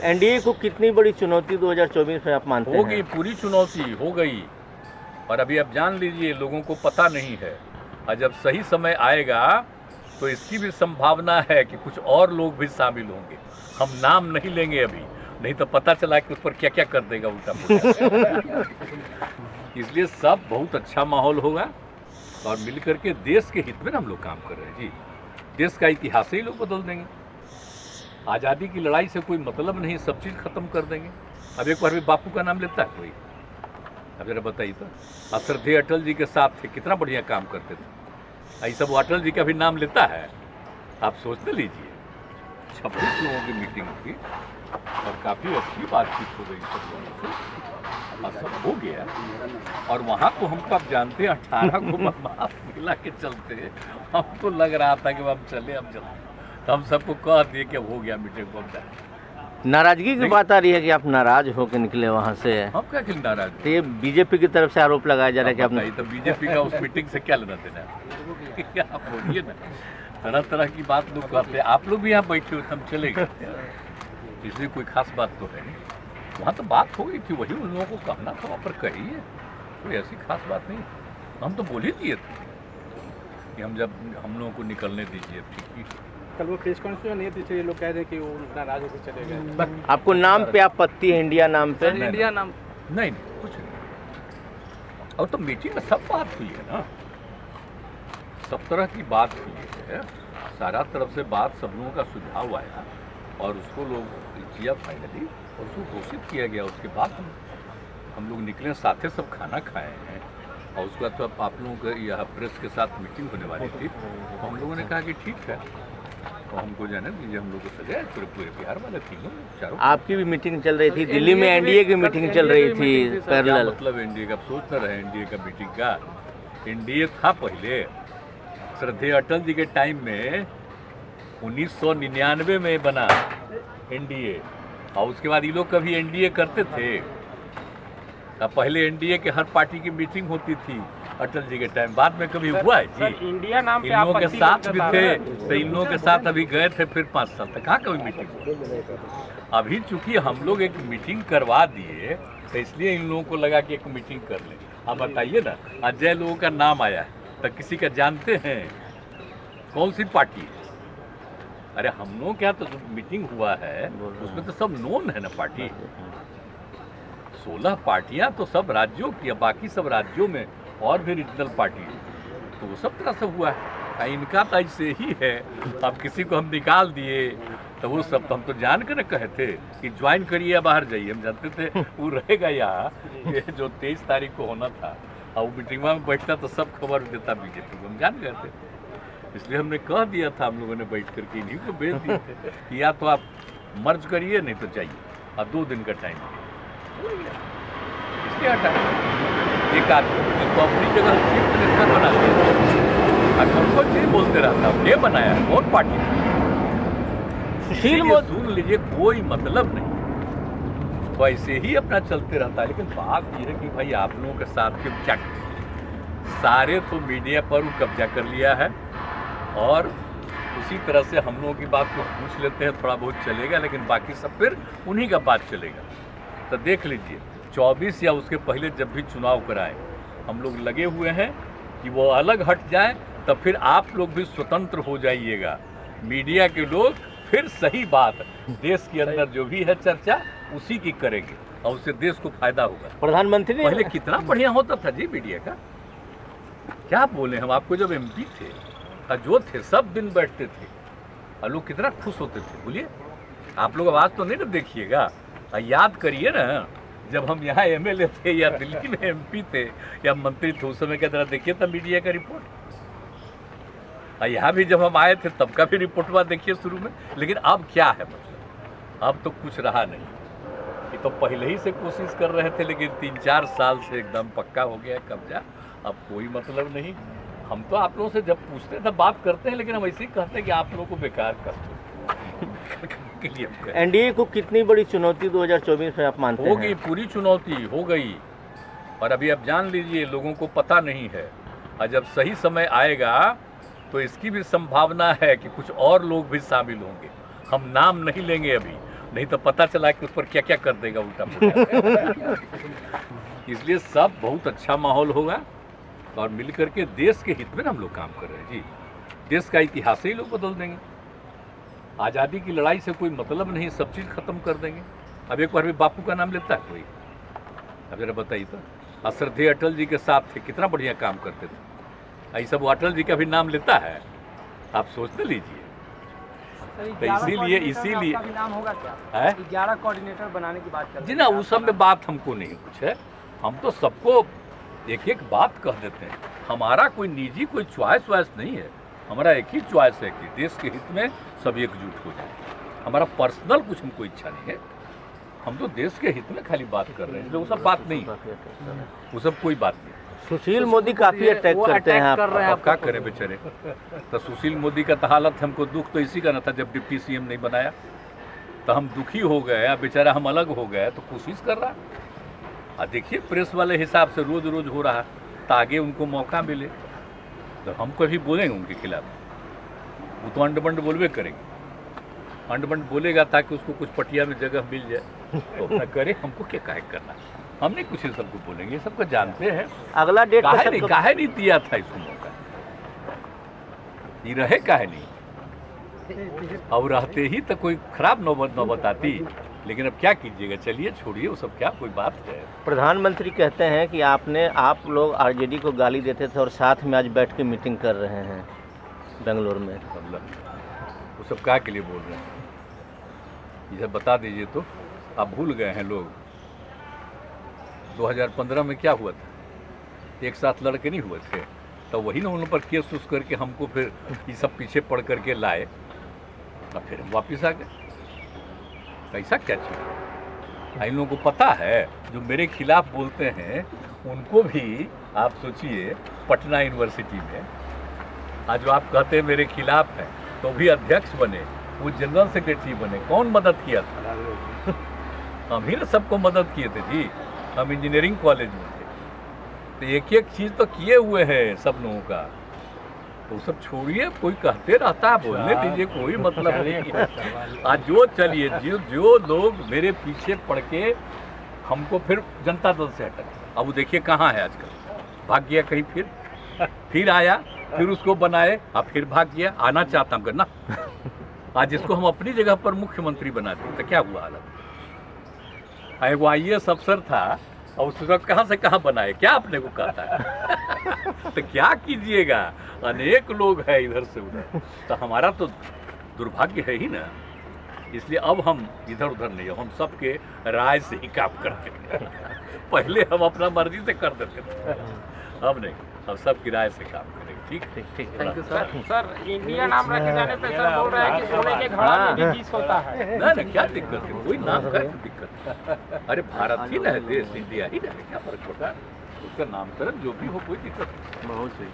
NDA को कितनी बड़ी चुनौती 2024 में आप मानते हैं? होगी, पूरी चुनौती हो गई। और अभी आप जान लीजिए, लोगों को पता नहीं है, और जब सही समय आएगा तो इसकी भी संभावना है कि कुछ और लोग भी शामिल होंगे। हम नाम नहीं लेंगे अभी, नहीं तो पता चला कि उस पर क्या क्या कर देगा उल्टा पुल्टा। इसलिए सब बहुत अच्छा माहौल होगा और मिलकर के देश के हित में हम लोग काम कर रहे हैं जी। देश का इतिहास ही लोग बदल देंगे। आज़ादी की लड़ाई से कोई मतलब नहीं, सब चीज़ खत्म कर देंगे। अब एक बार भी बापू का नाम लेता है कोई? अब जरा बताइए तो। आप श्रद्धेय अटल जी के साथ थे, कितना बढ़िया काम करते थे। ऐसा सब अटल जी का भी नाम लेता है? आप सोच तो लीजिए। 26 लोगों की मीटिंग थी और काफ़ी अच्छी बातचीत हो गई सब लोगों से, और सब हो गया। और वहाँ तो हमको आप जानते हैं 18 को मास्क मिला के चलते हैं। हमको लग रहा था कि हम चले, हम चलते, तो हम सबको कह दिए कि अब हो गया मीटिंग को, हम जाए। नाराजगी की बात आ रही है कि आप नाराज होकर निकले वहाँ से। हम क्या कि नाराज? तो ये बीजेपी की तरफ से आरोप लगाया जा रहा है कि आपने तो बीजेपी का उस मीटिंग से क्या लेना देना है? आप बोलिए ना, तरह तरह की बात लोग कहते हैं। आप लोग भी यहाँ बैठे हुए, हम चले गए, इसलिए कोई खास बात तो है नहीं। वहाँ तो बात हो गई थी, वही उन लोगों को कहना था, वहाँ पर कहिए, कोई ऐसी खास बात नहीं। हम तो बोल ही दिए थे कि हम लोगों को निकलने दीजिए, ठीक ही। कल वो प्रेस कॉन्फ्रेंस नहीं थी, ये लोग कह रहे हैं कि वो नाराज होकर चले गए। आपको नाम पे आपत्ति है इंडिया नाम पे? इंडिया नाम नहीं, कुछ नहीं। और तो मीटिंग में सब बात हुई है ना, सब तरह की बात हुई है, सारा तरफ से बात, सब लोगों का सुझाव आया और उसको लोग किया फाइनली, और उसको घोषित किया गया। उसके बाद हम लोग निकले, साथे सब खाना खाए हैं, और उसके बाद तो आप लोगों के यहाँ प्रेस के साथ मीटिंग होने वाली थी, तो हम लोगों ने कहा कि ठीक है, तो हमको जाने दीजिए, हम लोग को सजाए, पूरे बिहार वाले तीनों चारों। आपकी भी मीटिंग चल रही थी दिल्ली में, एनडीए की मीटिंग चल रही थी पैरेलल। मतलब एनडीए का सोच न रहे, एनडीए का मीटिंग का। एनडीए था पहले, श्रद्धेय अटल जी के टाइम में 1999 में बना एनडीए, और उसके बाद ये लोग कभी एनडीए करते थे? पहले एनडीए के हर पार्टी की मीटिंग होती थी अटल जी के टाइम, बाद में कभी हुआ है जी? इंडिया नाम पे इन लोगों के साथ भी थे, तो इन लोगों के साथ अभी गए थे, फिर 5 साल तक कहाँ कभी मीटिंग हुई? अभी चूंकि हम लोग एक मीटिंग करवा दिए, तो इसलिए इन लोगों को लगा कि एक मीटिंग कर लें। अब बताइए ना, अजय लोगों का नाम आया है, तो किसी का जानते हैं? कौन सी पार्टी है? अरे हम लोग क्या, तो जो मीटिंग हुआ है उसमें तो सब नोन है ना पार्टी। 16 पार्टियां तो सब राज्यों की, बाकी सब राज्यों में और भी रीजनल पार्टी, तो वो सब तरह से हुआ है। इनका तो ऐसे ही है। अब किसी को हम निकाल दिए तो वो सब, तो हम तो जान कर कहे थे कि ज्वाइन करिए या बाहर जाइए, हम जानते थे वो रहेगा यहाँ। ये जो 23 तारीख को होना था, और वो मीटिंग में बैठता तो सब खबर देता बीजेपी को, हम जान गए थे। इसलिए हमने कह दिया था, हम लोगों ने बैठ करके इन्हीं को भेज दिए थे कि या तो आप मर्ज करिए, नहीं तो चाहिए, और 2 दिन का टाइम दिया, इसलिए हटाया। एक आदमी जिसको अपनी जगह चीफ मिनिस्टर बना दिया, हमको चीज बोलते रहता, ये बनाया, कौन पार्टी थी? सुन लीजिए, कोई मतलब नहीं, वैसे ही अपना चलते रहता है। लेकिन बात यह है कि भाई आप लोगों के साथ क्यों क्या सारे तो मीडिया पर कब्जा कर लिया है, और उसी तरह से हम लोगों की बात को पूछ लेते हैं, थोड़ा बहुत चलेगा, लेकिन बाकी सब फिर उन्हीं का बात चलेगा। तो देख लीजिए, 24 या उसके पहले जब भी चुनाव कराएं, हम लोग लगे हुए हैं कि वो अलग हट जाए, तब फिर आप लोग भी स्वतंत्र हो जाइएगा। मीडिया के लोग फिर सही बात, देश के अंदर जो भी है चर्चा, उसी की करेंगे, और उससे देश को फायदा होगा। प्रधानमंत्री पहले कितना बढ़िया होता था जी मीडिया का, क्या बोले हम आपको। जब एमपी थे, जो थे, सब दिन बैठते थे, और लोग कितना खुश होते थे। बोलिए, आप लोग आवाज तो नहीं ना देखिएगा, याद करिए ना, जब हम यहाँ एमएलए थे या दिल्ली में एमपी थे या मंत्री थे, उस समय क्या तरह देखिए था मीडिया का रिपोर्ट। यहाँ भी जब हम आए थे तब का भी रिपोर्टवा देखिए शुरू में। लेकिन अब क्या है, मतलब अब तो कुछ रहा नहीं। ये तो पहले ही से कोशिश कर रहे थे, लेकिन 3-4 साल से एकदम पक्का हो गया कब्जा। अब कोई मतलब नहीं। हम तो आप लोगों से जब पूछते हैं तब बात करते हैं, लेकिन हम ऐसे ही कहते हैं कि आप लोगों को बेकार करते हैं। एनडीए को कितनी बड़ी चुनौती 2024 में आप मानते हैं? होगी, पूरी चुनौती हो गई। और अभी आप जान लीजिए, लोगों को पता नहीं है, और जब सही समय आएगा तो इसकी भी संभावना है कि कुछ और लोग भी शामिल होंगे। हम नाम नहीं लेंगे अभी, नहीं तो पता चला कि उस पर क्या क्या कर देगा उल्टा पुल्टा। इसलिए सब बहुत अच्छा माहौल होगा और मिल करके देश के हित में हम लोग काम कर रहे हैं जी। देश का इतिहास ही लोग बदल देंगे। आज़ादी की लड़ाई से कोई मतलब नहीं, सब चीज़ खत्म कर देंगे। अब एक बार भी बापू का नाम लेता है कोई? अब जरा बताइए तो। श्रद्धेय अटल जी के साथ थे, कितना बढ़िया काम करते थे। ऐसा वो अटल जी का भी नाम लेता है? आप सोचते लीजिए। तो इसीलिए नाम होगा क्या है 11 कोऑर्डिनेटर बनाने की बात कर जी ना, उस सब में बात हमको नहीं कुछ है। हम तो सबको एक एक बात कह देते हैं। हमारा कोई निजी कोई चॉइस वाइस नहीं है। हमारा एक ही चॉइस है कि देश के हित में सब एकजुट हो जाए। हमारा पर्सनल कुछ हमको इच्छा नहीं है। हम तो देश के हित में खाली बात कर रहे हैं, वो सब बात नहीं, वो सब कोई बात नहीं। सुशील मोदी काफी अटैक करते हैं आप क्या करें बेचारे। तो सुशील मोदी का तो हालत, हमको दुख तो इसी का न था जब डिप्टी सीएम नहीं बनाया, तो हम दुखी हो गए। बेचारा हम अलग हो गए, तो कोशिश कर रहा। और देखिए प्रेस वाले हिसाब से रोज रोज हो रहा, तो आगे उनको मौका मिले तो हम कभी बोलेंगे उनके खिलाफ। वो तो अंड बंड बोलवे करेंगे, अंड बंड बोलेगा ताकि उसको कुछ पटिया में जगह मिल जाए तो अपना करे। हमको क्या काहे करना, हम नहीं कुछ सबको बोलेंगे, सबको जानते हैं। अगला डेट काहे नहीं दिया था इसको मौका, ये रहे काहे नहीं। अब रहते ही तो कोई खराब नौबत आती, लेकिन अब क्या कीजिएगा। चलिए छोड़िए वो सब, क्या कोई बात है। प्रधानमंत्री कहते हैं कि आप लोग आरजेडी को गाली देते थे और साथ में आज बैठ के मीटिंग कर रहे हैं बेंगलोर में। मतलब वो सब क्या के लिए बोल रहे हैं, ये सब बता दीजिए तो। आप भूल गए हैं लोग 2015 में क्या हुआ था, एक साथ लड़के नहीं हुए थे, तो वही ना उन पर केस उस करके हमको फिर ये सब पीछे पड़ करके लाए और फिर हम वापिस आ गए। ऐसा क्या चीज़, इन लोगों को पता है जो मेरे खिलाफ बोलते हैं उनको भी आप सोचिए पटना यूनिवर्सिटी में आज जो आप कहते हैं मेरे खिलाफ है, तो भी अध्यक्ष बने, वो जनरल सेक्रेटरी बने। कौन मदद किया था? हम ही ना सबको मदद किए थे जी। हम इंजीनियरिंग कॉलेज में थे, तो एक एक चीज़ तो किए हुए हैं सब लोगों का। तो सब छोड़िए, कोई कहते रहता है, बोलने दीजिए, कोई मतलब नहीं है। आज जो चलिए जो लोग मेरे पीछे पड़ के हमको फिर जनता दल से हटा, अब वो देखिए कहाँ है आजकल, भाग गया कहीं, फिर आया, फिर उसको बनाए, अब फिर भाग गया। आना चाहता हूँ करना, आज इसको हम अपनी जगह पर मुख्यमंत्री बना दें तो क्या हुआ हालत। वो IAS अफसर था और उसको कहाँ से कहाँ बनाए, क्या आपने को कहा था। तो क्या कीजिएगा, अनेक लोग हैं इधर से उधर, तो हमारा तो दुर्भाग्य है ही ना। इसलिए अब हम इधर उधर नहीं, हम सबके राय से ही काम करते हैं। पहले हम अपना मर्जी से कर देते थे, अब नहीं, अब सबकी राय से काम करेंगे। ठीक ठीक। Thank you sir. Sir India नाम रखे जाने पे सर बोल रहे हैं कि सोने के घड़ा में भी बीस होता है। ना क्या दिक्कत है, कोई नाम का दिक्कत। अरे भारत ही ना है, देश इंडिया ही ना है, क्या फर्क पड़ता है। उसका नामकरण जो भी हो, कोई दिक्कत नहीं। बहुत सही।